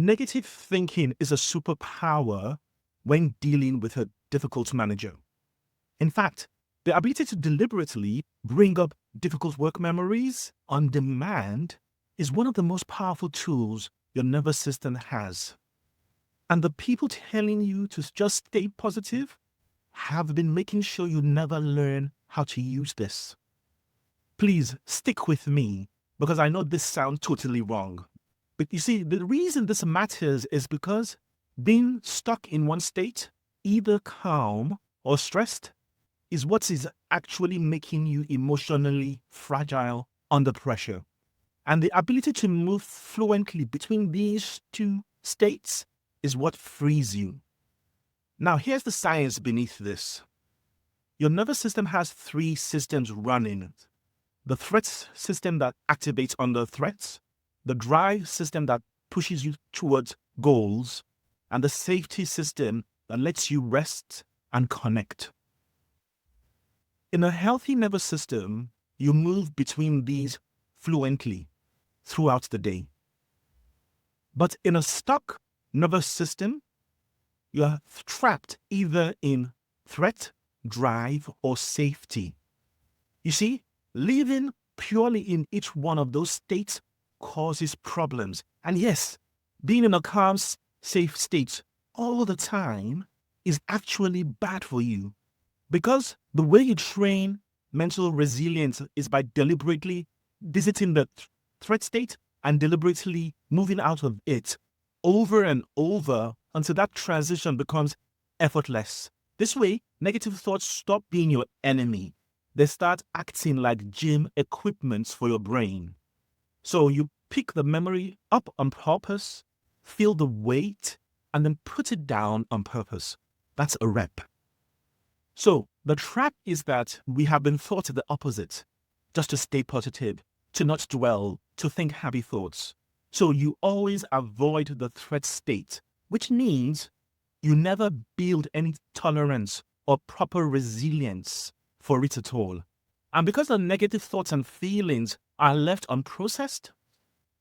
Negative thinking is a superpower when dealing with a difficult manager. In fact, the ability to deliberately bring up difficult work memories on demand is one of the most powerful tools your nervous system has. And the people telling you to just stay positive have been making sure you never learn how to use this. Please stick with me because I know this sounds totally wrong. But you see, the reason this matters is because being stuck in one state, either calm or stressed, is what is actually making you emotionally fragile under pressure. And the ability to move fluently between these two states is what frees you. Now, here's the science beneath this. Your nervous system has three systems running: the threat system that activates under threats, the drive system that pushes you towards goals, and the safety system that lets you rest and connect. In a healthy nervous system, you move between these fluently throughout the day. But in a stuck nervous system, you are trapped either in threat, drive, or safety. You see, living purely in each one of those states causes problems. And yes, being in a calm, safe state all the time is actually bad for you, because the way you train mental resilience is by deliberately visiting the threat state and deliberately moving out of it over and over until that transition becomes effortless. This way, negative thoughts stop being your enemy. They start acting like gym equipments for your brain. So you pick the memory up on purpose, feel the weight, and then put it down on purpose. That's a rep. So the trap is that we have been taught the opposite: just to stay positive, to not dwell, to think happy thoughts. So you always avoid the threat state, which means you never build any tolerance or proper resilience for it at all. And because the negative thoughts and feelings are left unprocessed,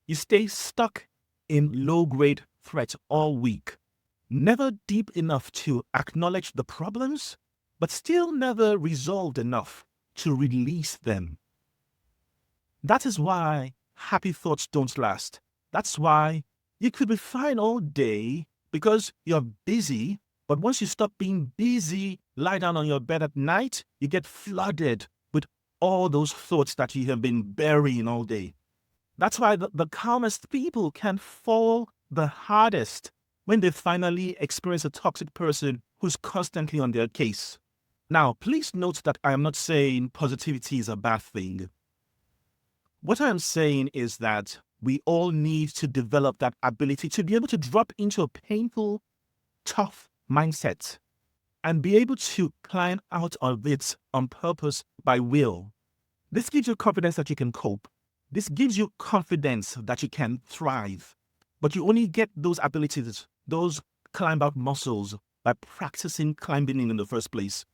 you stay stuck in low-grade threat all week, never deep enough to acknowledge the problems, but still never resolved enough to release them. That is why happy thoughts don't last. That's why you could be fine all day because you're busy, but once you stop being busy, lie down on your bed at night, you get flooded with all those thoughts that you have been burying all day. That's why the calmest people can fall the hardest when they finally experience a toxic person who's constantly on their case. Now, please note that I am not saying positivity is a bad thing. What I am saying is that we all need to develop that ability to be able to drop into a painful, tough mindset and be able to climb out of it on purpose by will. This gives you confidence that you can cope. This gives you confidence that you can thrive. But you only get those abilities, those climb out muscles, by practicing climbing in the first place.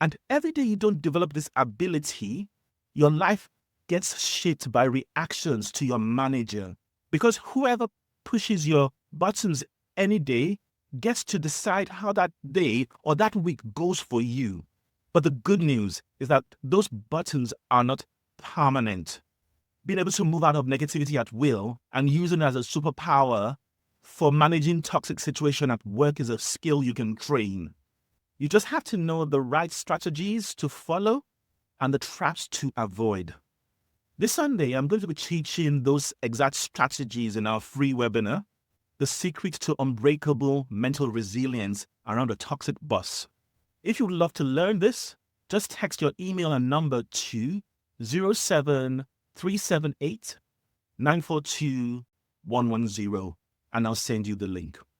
And every day you don't develop this ability, your life gets shaped by reactions to your manager. Because whoever pushes your buttons any day gets to decide how that day or that week goes for you. But the good news is that those buttons are not permanent. Being able to move out of negativity at will and using it as a superpower for managing toxic situation at work is a skill you can train. You just have to know the right strategies to follow and the traps to avoid. This Sunday, I'm going to be teaching those exact strategies in our free webinar, The Secret to Unbreakable Mental Resilience Around a Toxic Boss. If you would love to learn this, just text your email and number to 07378 942 110 and I'll send you the link.